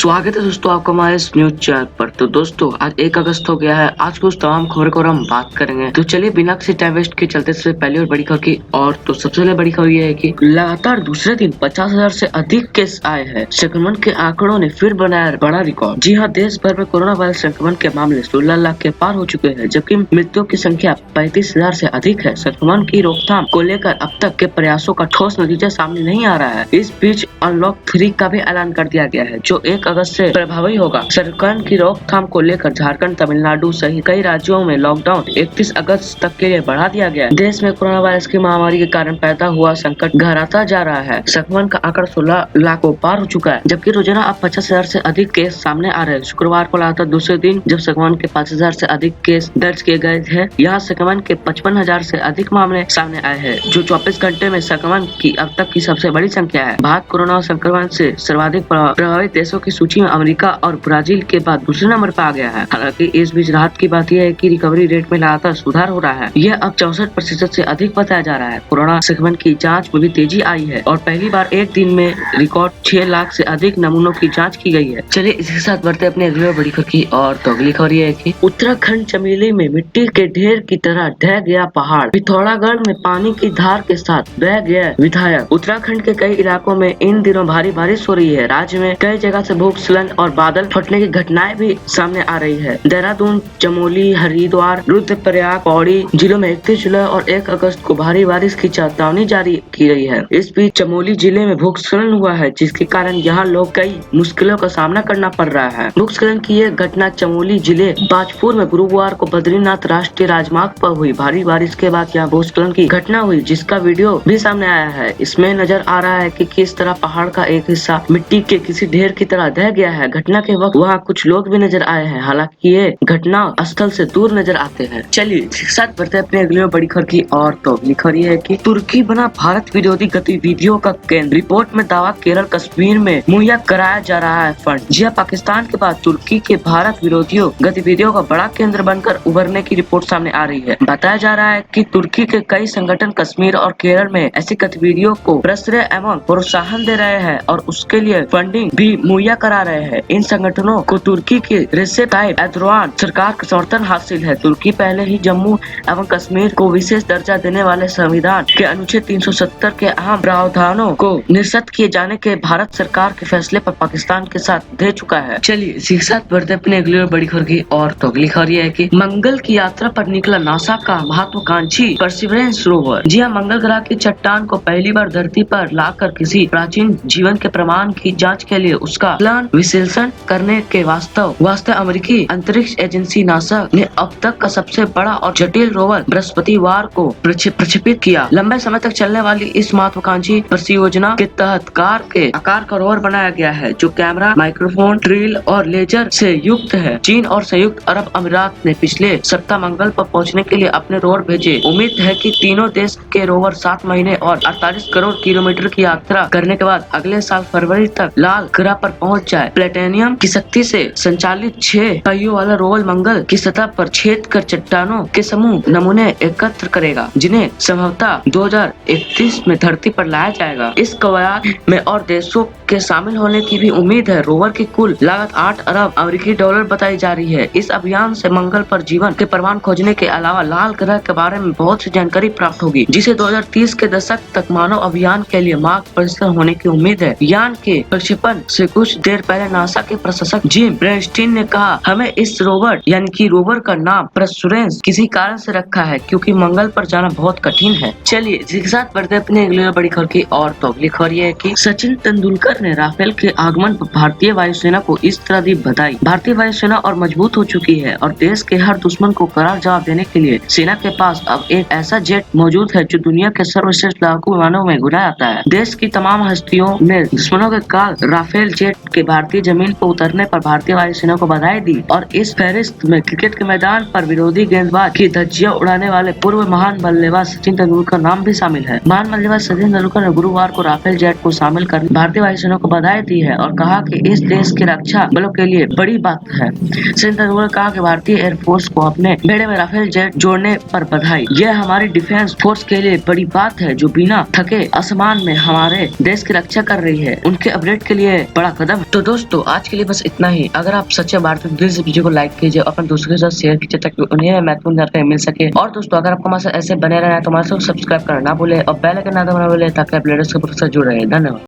स्वागत है दोस्तों आपका हमारे इस न्यूज चैनल पर। तो दोस्तों आज 1 अगस्त हो गया है। आज की उस तमाम खबर को हम बात करेंगे। तो चलिए बिना किसी टाइम वेस्ट के चलते से पहली और बड़ी खबर की और तो सबसे पहले बड़ी खबर यह है कि लगातार दूसरे दिन 50,000 से अधिक केस आए हैं। संक्रमण के आंकड़ों ने फिर बनाया बड़ा रिकॉर्ड। जी हाँ, देश भर में कोरोना वायरस संक्रमण के मामले 16 लाख के पार हो चुके हैं, जबकि मृत्युओं की संख्या 35,000 से अधिक है। संक्रमण की रोकथाम को लेकर अब तक के प्रयासों का ठोस नतीजा सामने नहीं आ रहा है। इस बीच अनलॉक 3 का भी ऐलान कर दिया गया है, जो 1 अगस्त से प्रभावी होगा। संक्रमण की रोकथाम को लेकर झारखंड, तमिलनाडु सहित कई राज्यों में लॉकडाउन 31 अगस्त तक के लिए बढ़ा दिया गया है। देश में कोरोना वायरस की महामारी के कारण पैदा हुआ संकट गहराता जा रहा है। संक्रमण का आंकड़ा 16 लाख को पार हो चुका है, जबकि रोजाना अब 50,000 से अधिक केस सामने आ रहे हैं। शुक्रवार को लगातार दूसरे दिन जब संक्रमण के 5,000 से अधिक केस दर्ज किए गए हैं। यहाँ संक्रमण के 55,000 से अधिक मामले सामने आए हैं, जो 24 घंटे में संक्रमण की अब तक की सबसे बड़ी संख्या है। भारत कोरोना संक्रमण से सर्वाधिक प्रभावित देशों की सूची में अमेरिका और ब्राजील के बाद दूसरे नंबर पर आ गया है। हालांकि इस बीच राहत की बात यह है कि रिकवरी रेट में लगातार सुधार हो रहा है। यह अब 64% से अधिक बताया जा रहा है। कोरोना संक्रमण की जांच में भी तेजी आई है और पहली बार एक दिन में रिकॉर्ड 6 लाख से अधिक नमूनों की जांच की गई है। चलिए इसके साथ बढ़ते अपने अगली और बड़ी खबर की और तो अगली खबर यह है कि उत्तराखंड चमेली में मिट्टी के ढेर की तरह ढह गया पहाड़। पिथौरागढ़ में पानी की धार के साथ बह गया विधायक। उत्तराखंड के कई इलाकों में इन दिनों भारी बारिश हो रही है। राज्य में कई जगह से भूस्खलन और बादल फटने की घटनाएं भी सामने आ रही है। देहरादून, चमोली, हरिद्वार, रुद्रप्रयाग, पौड़ी जिलों में 31 जुलाई और 1 अगस्त को भारी बारिश की चेतावनी जारी की गई है। इस बीच चमोली जिले में भूस्खलन हुआ है, जिसके कारण यहाँ लोग कई मुश्किलों का सामना करना पड़ रहा है। भूस्खलन की यह घटना चमोली जिले बाजपुर में गुरुवार को बद्रीनाथ राष्ट्रीय राजमार्ग पर हुई। भारी बारिश के बाद यहाँ भूस्खलन की घटना हुई, जिसका वीडियो भी सामने आया है। इसमें नजर आ रहा है कि किस तरह पहाड़ का एक हिस्सा मिट्टी के किसी ढेर की तरह ढह गया है। घटना के वक्त वहाँ कुछ लोग भी नजर आए हैं, हालांकि ये घटना स्थल से दूर नजर आते हैं। चलिए साथ बढ़ते अपने अगली बड़ी खबर की और तो अगली खबर है कि तुर्की बना भारत विरोधी गतिविधियों का केंद्र। रिपोर्ट में दावा केरल कश्मीर में मुहैया कराया जा रहा है फंड। जी हाँ, पाकिस्तान के बाद तुर्की के भारत विरोधियों गतिविधियों का बड़ा केंद्र बनकर उभरने की रिपोर्ट सामने आ रही है। बताया जा रहा है कि तुर्की के कई संगठन कश्मीर और केरल में ऐसी गतिविधियों को प्रश्रय एवं प्रोत्साहन दे रहे हैं और उसके लिए फंडिंग भी मुहैया करा रहे हैं। इन संगठनों को तुर्की के रेसेप ताइप एर्दोगान सरकार का समर्थन हासिल है। तुर्की पहले ही जम्मू एवं कश्मीर को विशेष दर्जा देने वाले संविधान के अनुच्छेद 370 के अहम प्रावधानों को निरस्त किए जाने के भारत सरकार के फैसले पर पाकिस्तान के साथ दे चुका है। चलिए इसी के साथ बढ़ते अपने अगली और बड़ी खबर की और तो अगली खबर यह है कि मंगल की यात्रा पर निकला नासा का महत्वाकांक्षी परसिवरेंस रोवर। जी हाँ, मंगल ग्रह की चट्टान को पहली बार धरती पर लाकर किसी प्राचीन जीवन के प्रमाण की जांच के लिए उसका प्लान विश्लेषण करने के वास्ते अमेरिकी अंतरिक्ष एजेंसी नासा ने अब तक का सबसे बड़ा और जटिल रोवर बृहस्पतिवार को प्रक्षेपित किया। लंबे समय तक चलने वाली इस महत्वाकांक्षी परियोजना के तहत कार के आकार का रोवर बनाया गया है, जो कैमरा, माइक्रोफोन, ड्रिल और लेजर से युक्त है। चीन और संयुक्त अरब अमीरात ने पिछले सप्ताह मंगल पर पहुंचने के लिए अपने रोवर भेजे। उम्मीद है कि तीनों देश के रोवर 7 महीने और 48 करोड़ किलोमीटर की यात्रा करने के बाद अगले साल फरवरी तक लाल ग्रह पर पहुंच जाए। प्लेटिनियम की शक्ति से संचालित 6 पहियों वाला रोवर मंगल की सतह पर छेद कर चट्टानों के समूह नमूने एकत्र करेगा, जिन्हें संभवतः 2031 में धरती पर लाया जाएगा। इस कवायद में और देशों के शामिल होने की भी उम्मीद है। रोवर की कुल लागत 8 अरब अमेरिकी डॉलर बताई जा रही है। इस अभियान से मंगल पर जीवन के प्रमाण खोजने के अलावा लाल ग्रह के बारे में बहुत सी जानकारी प्राप्त होगी, जिसे 2030 के दशक तक मानव अभियान के लिए मार्ग प्रशस्त होने की उम्मीद है। यान के प्रक्षेपण से कुछ देर पहले नासा के प्रशासक जिम ब्रेनस्टीन ने कहा, हमें इस रोवर यानी कि रोवर का नाम परसिवरेंस किसी कारण से रखा है, क्योंकि मंगल पर जाना बहुत कठिन है। चलिए इसी के साथ बढ़ते अपने अगली बड़ी खबर की और तो अगली खबर यह है कि सचिन तेंदुलकर ने राफेल के आगमन पर भारतीय वायुसेना को इस तरह दी बधाई। भारतीय वायुसेना और मजबूत हो चुकी है और देश के हर दुश्मन को करार जवाब देने के लिए सेना के पास अब एक ऐसा जेट मौजूद है जो दुनिया के सर्वश्रेष्ठ लड़ाकू विमानों में गुना आता है। देश की तमाम हस्तियों ने दुश्मनों के काल राफेल जेट के भारतीय जमीन पर उतरने पर भारतीय वायुसेना को बधाई दी और इस फहरिस्त में क्रिकेट के मैदान पर विरोधी गेंदबाज की धज्जियां उड़ाने वाले पूर्व महान बल्लेबाज सचिन तेंदुलकर नाम भी शामिल है। महान बल्लेबाज सचिन तेंदुलकर ने गुरुवार को राफेल जेट को शामिल कर भारतीय वायुसेना को बधाई दी है और कहा कि इस देश के रक्षा बलों के लिए बड़ी बात है। सचिन तेंदुलकर ने कहा कि भारतीय एयरफोर्स को अपने बेड़े में राफेल जेट जोड़ने पर बधाई। यह हमारी डिफेंस फोर्स के लिए बड़ी बात है, जो बिना थके आसमान में हमारे देश की रक्षा कर रही है। उनके अपडेट के लिए बड़ा कदम है। तो दोस्तों आज के लिए बस इतना ही। अगर आप सच्चे भारत दिल से वीडियो को लाइक कीजिए, अपने दोस्तों के साथ शेयर कीजिए ताकि उन्हें महत्वपूर्ण जानकारी मिल सके। और दोस्तों अगर आपको हमारे साथ ऐसे बने रहना है तो हमारे साथ सब्सक्राइब करना ना भूले और बेल आइकन ना दबाना भूले ताकि आप लेटेस्ट खबरों से जुड़ रहे। धन्यवाद।